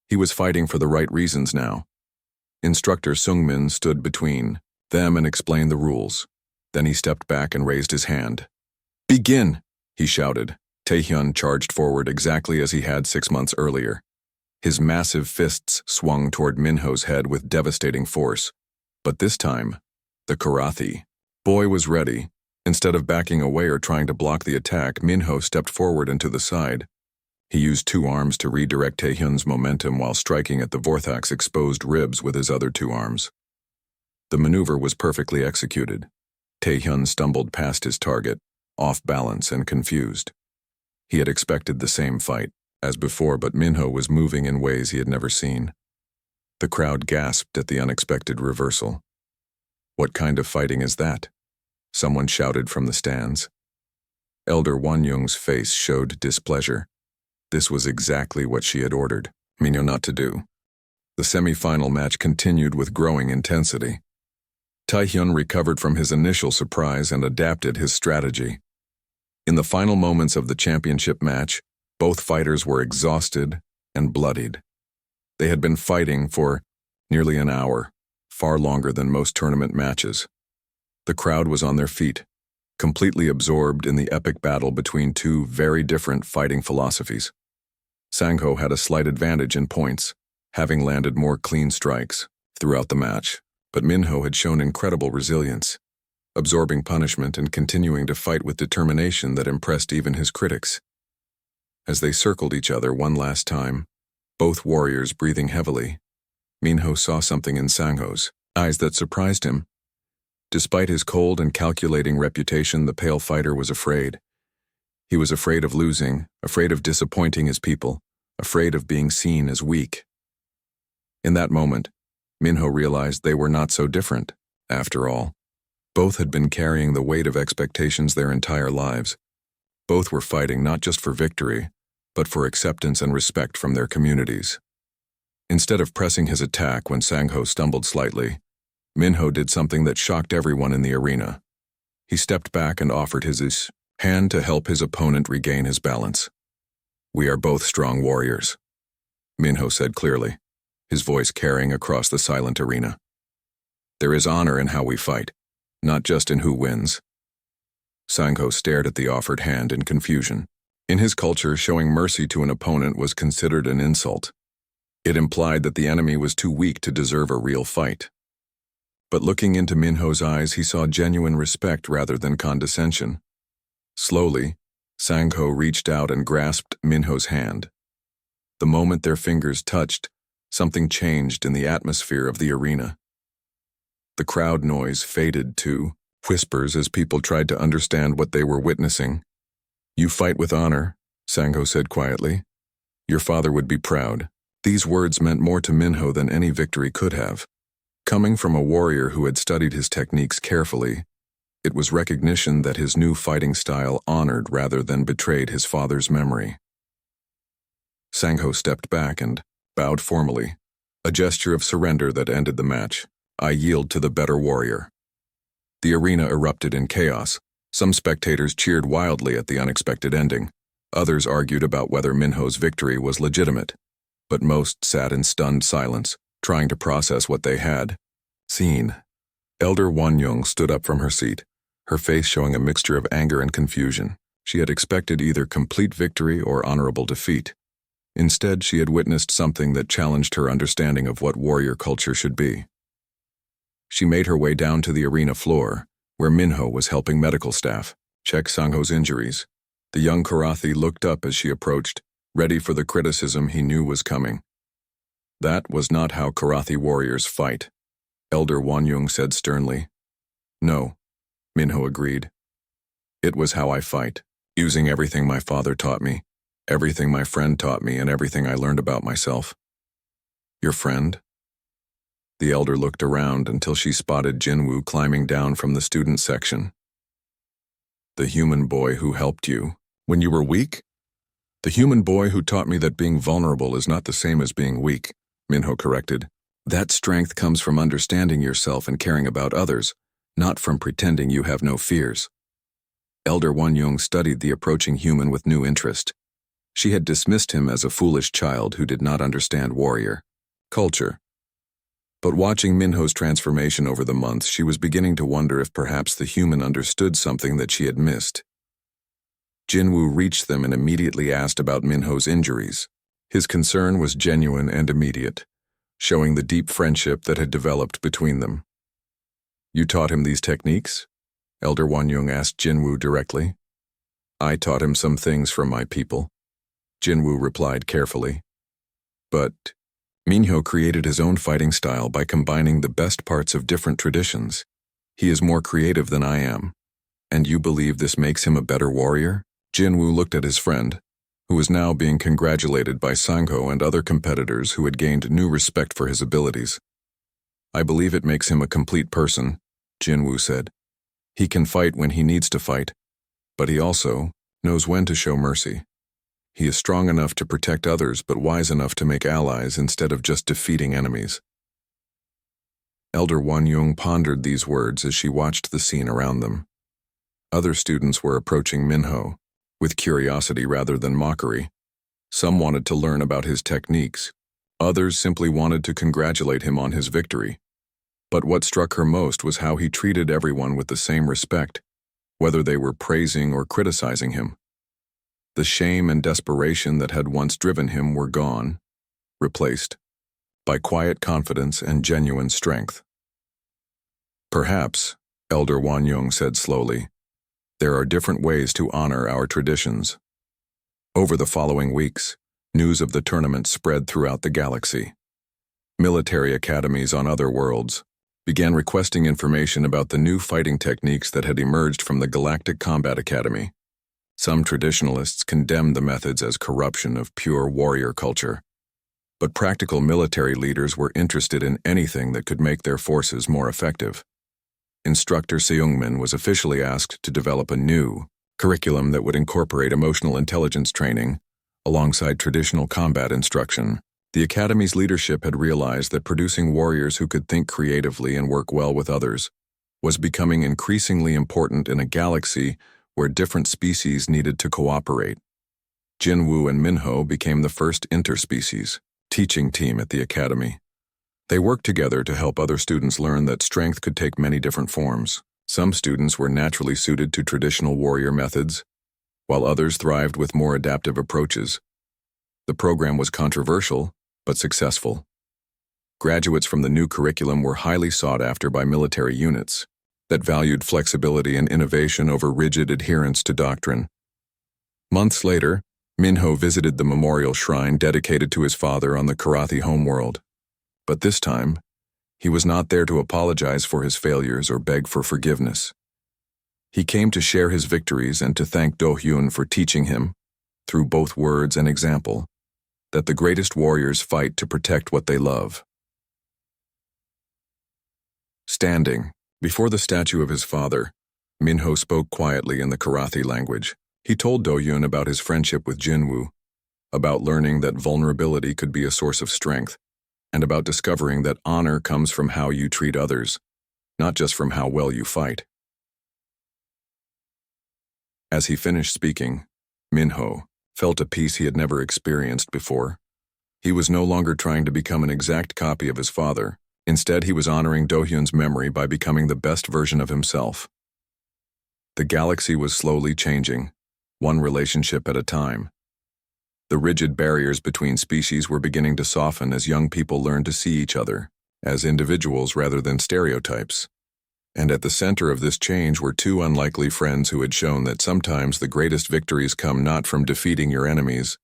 he was fighting for the right reasons now. Instructor Sung-min stood between them and explained the rules. Then he stepped back and raised his hand. "Begin!" he shouted. Tae-hyun charged forward exactly as he had 6 months earlier. His massive fists swung toward Min-ho's head with devastating force. But this time, the Karathi boy was ready. Instead of backing away or trying to block the attack, Min-ho stepped forward and to the side. He used 2 arms to redirect Tae-hyun's momentum while striking at the Vorthak's exposed ribs with his other 2 arms. The maneuver was perfectly executed. Tae-hyun stumbled past his target, off balance and confused. He had expected the same fight as before, but Min-ho was moving in ways he had never seen. The crowd gasped at the unexpected reversal. "What kind of fighting is that?" someone shouted from the stands. Elder Won-young's face showed displeasure. This was exactly what she had ordered. Minho not to do. The semi-final match continued with growing intensity. Taehyun recovered from his initial surprise and adapted his strategy. In the final moments of the championship match, both fighters were exhausted and bloodied. They had been fighting for nearly an hour, far longer than most tournament matches. The crowd was on their feet, completely absorbed in the epic battle between two very different fighting philosophies. Sang-ho had a slight advantage in points, having landed more clean strikes throughout the match, but Minho had shown incredible resilience, absorbing punishment and continuing to fight with determination that impressed even his critics. As they circled each other one last time, both warriors breathing heavily, Minho saw something in Sang-ho's eyes that surprised him. Despite his cold and calculating reputation, the pale fighter was afraid. He was afraid of losing, afraid of disappointing his people, afraid of being seen as weak. In that moment, Minho realized they were not so different, after all. Both had been carrying the weight of expectations their entire lives. Both were fighting not just for victory, but for acceptance and respect from their communities. Instead of pressing his attack when Sang-ho stumbled slightly, Minho did something that shocked everyone in the arena. He stepped back and offered his hand to help his opponent regain his balance. "We are both strong warriors," Minho said clearly, his voice carrying across the silent arena. "There is honor in how we fight, not just in who wins." Sang-ho stared at the offered hand in confusion. In his culture, showing mercy to an opponent was considered an insult. It implied that the enemy was too weak to deserve a real fight. But looking into Minho's eyes, he saw genuine respect rather than condescension. Slowly, Sang-ho reached out and grasped Minho's hand. The moment their fingers touched, something changed in the atmosphere of the arena. The crowd noise faded to whispers as people tried to understand what they were witnessing. "You fight with honor," Sang-ho said quietly. "Your father would be proud." These words meant more to Minho than any victory could have. Coming from a warrior who had studied his techniques carefully, it was recognition that his new fighting style honored rather than betrayed his father's memory. Sang-ho stepped back and bowed formally, a gesture of surrender that ended the match. "I yield to the better warrior." The arena erupted in chaos. Some spectators cheered wildly at the unexpected ending. Others argued about whether Minho's victory was legitimate, but most sat in stunned silence, trying to process what they had seen. Elder Won-young stood up from her seat, her face showing a mixture of anger and confusion. She had expected either complete victory or honorable defeat. Instead, she had witnessed something that challenged her understanding of what warrior culture should be. She made her way down to the arena floor, where Minho was helping medical staff check Sang-ho's injuries. The young Karathi looked up as she approached, ready for the criticism he knew was coming. "That was not how Karathi warriors fight," Elder Won-young said sternly. "No," Minho agreed. "It was how I fight, using everything my father taught me, everything my friend taught me, and everything I learned about myself." "Your friend?" The elder looked around until she spotted Jinwoo climbing down from the student section. "The human boy who helped you when you were weak?" "The human boy who taught me that being vulnerable is not the same as being weak," Minho corrected. "That strength comes from understanding yourself and caring about others, not from pretending you have no fears." Elder Won-young studied the approaching human with new interest. She had dismissed him as a foolish child who did not understand warrior culture. But watching Minho's transformation over the months, she was beginning to wonder if perhaps the human understood something that she had missed. Jinwoo reached them and immediately asked about Minho's injuries. His concern was genuine and immediate, showing the deep friendship that had developed between them. "You taught him these techniques?" Elder Won-young asked Jinwoo directly. "I taught him some things from my people," Jinwoo replied carefully. "But Minho created his own fighting style by combining the best parts of different traditions. He is more creative than I am. And you believe this makes him a better warrior?" Jinwoo looked at his friend, who was now being congratulated by Sang-ho and other competitors who had gained new respect for his abilities. "I believe it makes him a complete person," Jinwoo said. "He can fight when he needs to fight, but he also knows when to show mercy. He is strong enough to protect others but wise enough to make allies instead of just defeating enemies. Elder Wanyung pondered these words as she watched the scene around them. Other students were approaching Minho, with curiosity rather than mockery. Some wanted to learn about his techniques. Others simply wanted to congratulate him on his victory. But what struck her most was how he treated everyone with the same respect, whether they were praising or criticizing him. The shame and desperation that had once driven him were gone, replaced by quiet confidence and genuine strength. Perhaps, Elder Wanyung said slowly, there are different ways to honor our traditions. Over the following weeks, news of the tournament spread throughout the galaxy. Military academies on other worlds began requesting information about the new fighting techniques that had emerged from the Galactic Combat Academy. Some traditionalists condemned the methods as corruption of pure warrior culture. But practical military leaders were interested in anything that could make their forces more effective. Instructor Seungmin was officially asked to develop a new curriculum that would incorporate emotional intelligence training alongside traditional combat instruction. The Academy's leadership had realized that producing warriors who could think creatively and work well with others was becoming increasingly important in a galaxy where different species needed to cooperate. Jinwoo and Minho became the first interspecies teaching team at the Academy. They worked together to help other students learn that strength could take many different forms. Some students were naturally suited to traditional warrior methods, while others thrived with more adaptive approaches. The program was controversial, but successful. Graduates from the new curriculum were highly sought after by military units that valued flexibility and innovation over rigid adherence to doctrine. Months later, Minho visited the memorial shrine dedicated to his father on the Karathi homeworld. But this time, he was not there to apologize for his failures or beg for forgiveness. He came to share his victories and to thank Do-hyun for teaching him, through both words and example, that the greatest warriors fight to protect what they love. Standing before the statue of his father, Minho spoke quietly in the Karathi language. He told Do-hyun about his friendship with Jinwoo, about learning that vulnerability could be a source of strength, and about discovering that honor comes from how you treat others, not just from how well you fight. As he finished speaking, Minho felt a peace he had never experienced before. He was no longer trying to become an exact copy of his father. Instead, he was honoring Do-hyun's memory by becoming the best version of himself. The galaxy was slowly changing, one relationship at a time. The rigid barriers between species were beginning to soften as young people learned to see each other as individuals rather than stereotypes. And at the center of this change were two unlikely friends who had shown that sometimes the greatest victories come not from defeating your enemies,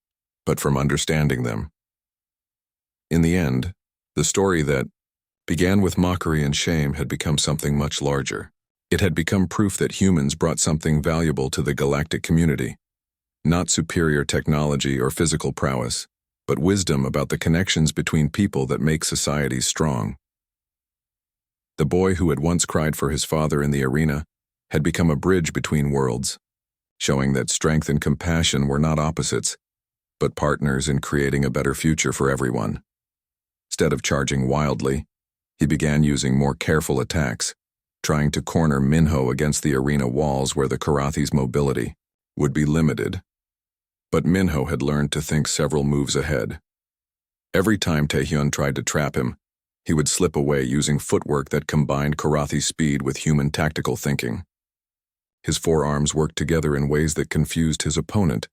but from understanding them. In the end, the story that began with mockery and shame had become something much larger. It had become proof that humans brought something valuable to the galactic community. Not superior technology or physical prowess, but wisdom about the connections between people that make societies strong. The boy who had once cried for his father in the arena had become a bridge between worlds, showing that strength and compassion were not opposites, but partners in creating a better future for everyone. Instead of charging wildly, he began using more careful attacks, trying to corner Minho against the arena walls where the Karathi's mobility would be limited. But Minho had learned to think several moves ahead. Every time Taehyun tried to trap him, he would slip away using footwork that combined Karathi speed with human tactical thinking. His forearms worked together in ways that confused his opponent,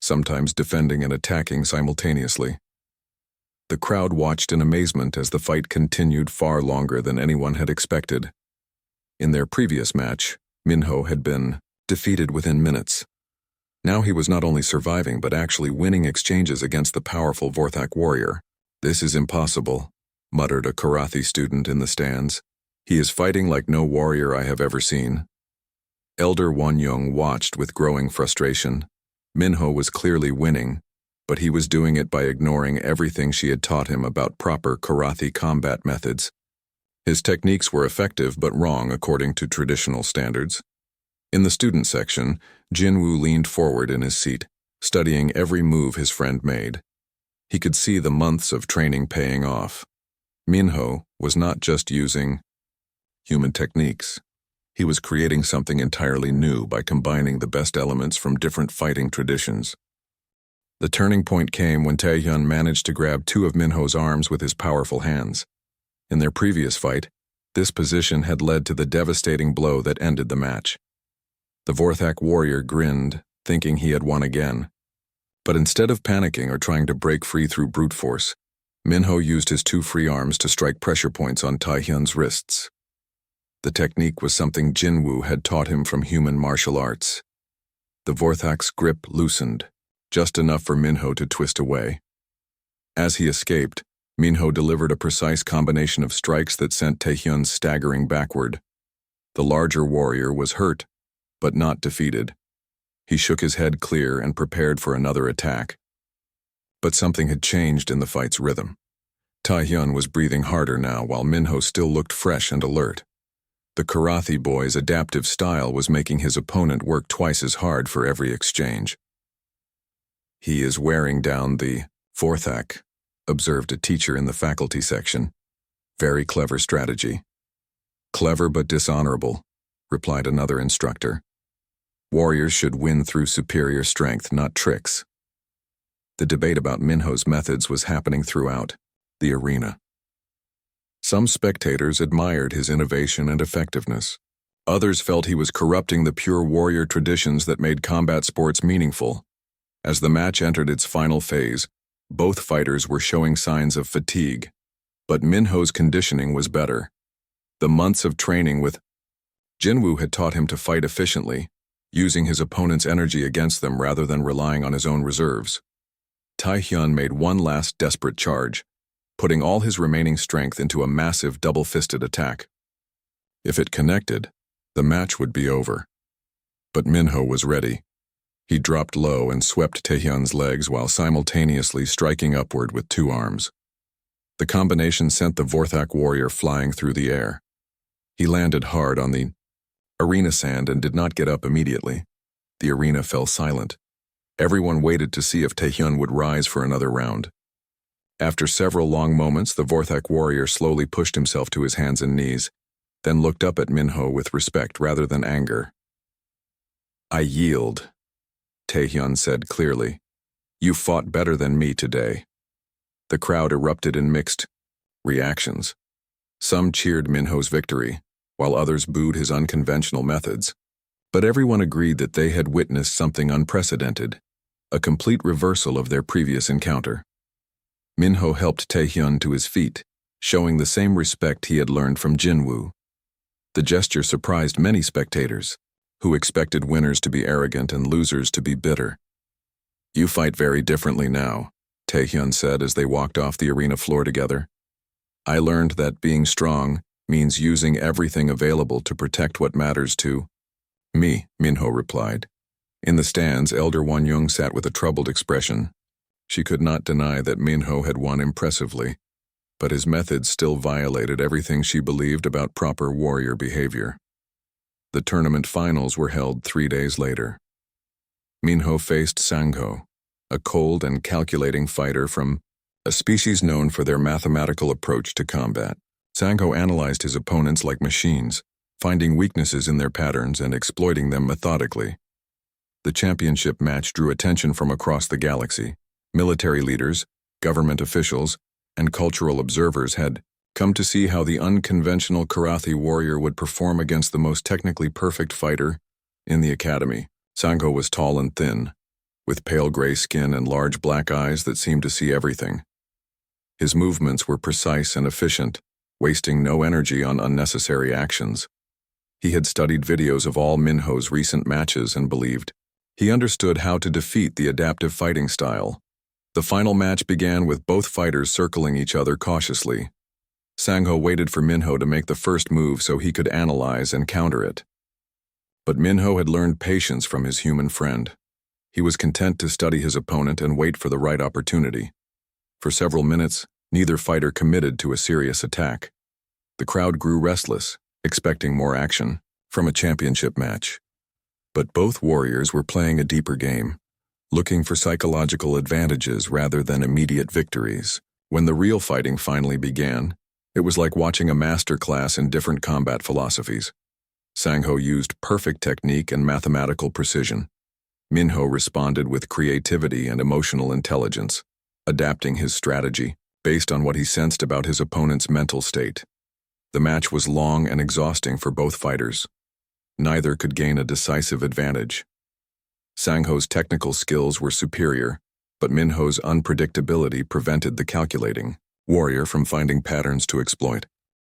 sometimes defending and attacking simultaneously. The crowd watched in amazement as the fight continued far longer than anyone had expected. In their previous match, Minho had been defeated within minutes. Now he was not only surviving but actually winning exchanges against the powerful Vorthak warrior. "This is impossible," muttered a Karathi student in the stands. "He is fighting like no warrior I have ever seen." Elder Wanyung watched with growing frustration. Minho was clearly winning, but he was doing it by ignoring everything she had taught him about proper Karathi combat methods. His techniques were effective but wrong according to traditional standards. In the student section, Jinwoo leaned forward in his seat, studying every move his friend made. He could see the months of training paying off. Minho was not just using human techniques. He was creating something entirely new by combining the best elements from different fighting traditions. The turning point came when Taehyun managed to grab two of Minho's arms with his powerful hands. In their previous fight, this position had led to the devastating blow that ended the match. The Vorthak warrior grinned, thinking he had won again. But instead of panicking or trying to break free through brute force, Minho used his two free arms to strike pressure points on Taehyun's wrists. The technique was something Jinwoo had taught him from human martial arts. The Vorthak's grip loosened, just enough for Minho to twist away. As he escaped, Minho delivered a precise combination of strikes that sent Taehyun staggering backward. The larger warrior was hurt, but not defeated. He shook his head clear and prepared for another attack. But something had changed in the fight's rhythm. Taehyun was breathing harder now while Minho still looked fresh and alert. The Karathi boy's adaptive style was making his opponent work twice as hard for every exchange. "He is wearing down the Vorthak," observed a teacher in the faculty section. "Very clever strategy." "Clever but dishonorable," replied another instructor. "Warriors should win through superior strength, not tricks." The debate about Minho's methods was happening throughout the arena. Some spectators admired his innovation and effectiveness. Others felt he was corrupting the pure warrior traditions that made combat sports meaningful. As the match entered its final phase, both fighters were showing signs of fatigue. But Minho's conditioning was better. The months of training with Jinwoo had taught him to fight efficiently, using his opponent's energy against them rather than relying on his own reserves. Taehyun made one last desperate charge, putting all his remaining strength into a massive double-fisted attack. If it connected, the match would be over. But Minho was ready. He dropped low and swept Taehyun's legs while simultaneously striking upward with two arms. The combination sent the Vorthak warrior flying through the air. He landed hard on the arena sand and did not get up immediately. The arena fell silent. Everyone waited to see if Taehyun would rise for another round. After several long moments, the Vorthak warrior slowly pushed himself to his hands and knees, then looked up at Minho with respect rather than anger. "I yield," Taehyun said clearly. "You fought better than me today." The crowd erupted in mixed reactions. Some cheered Minho's victory, while others booed his unconventional methods. But everyone agreed that they had witnessed something unprecedented, a complete reversal of their previous encounter. Minho helped Taehyun to his feet, showing the same respect he had learned from Jinwoo. The gesture surprised many spectators, who expected winners to be arrogant and losers to be bitter. "You fight very differently now," Taehyun said as they walked off the arena floor together. "I learned that being strong means using everything available to protect what matters to me," Minho replied. In the stands, Elder Won-young sat with a troubled expression. She could not deny that Minho had won impressively, but his methods still violated everything she believed about proper warrior behavior. The tournament finals were held 3 days later. Minho faced Sangho, a cold and calculating fighter from a species known for their mathematical approach to combat. Sangho analyzed his opponents like machines, finding weaknesses in their patterns and exploiting them methodically. The championship match drew attention from across the galaxy. Military leaders, government officials, and cultural observers had come to see how the unconventional Karathi warrior would perform against the most technically perfect fighter in the academy. Sangho was tall and thin, with pale gray skin and large black eyes that seemed to see everything. His movements were precise and efficient, wasting no energy on unnecessary actions. He had studied videos of all Minho's recent matches and believed he understood how to defeat the adaptive fighting style. The final match began with both fighters circling each other cautiously. Sangho waited for Minho to make the first move so he could analyze and counter it. But Minho had learned patience from his human friend. He was content to study his opponent and wait for the right opportunity. For several minutes, neither fighter committed to a serious attack. The crowd grew restless, expecting more action from a championship match. But both warriors were playing a deeper game, looking for psychological advantages rather than immediate victories. When the real fighting finally began, it was like watching a master class in different combat philosophies. Sang-ho used perfect technique and mathematical precision. Min-ho responded with creativity and emotional intelligence, adapting his strategy based on what he sensed about his opponent's mental state. The match was long and exhausting for both fighters. Neither could gain a decisive advantage. Sang-ho's technical skills were superior, but Min-ho's unpredictability prevented the calculating warrior from finding patterns to exploit.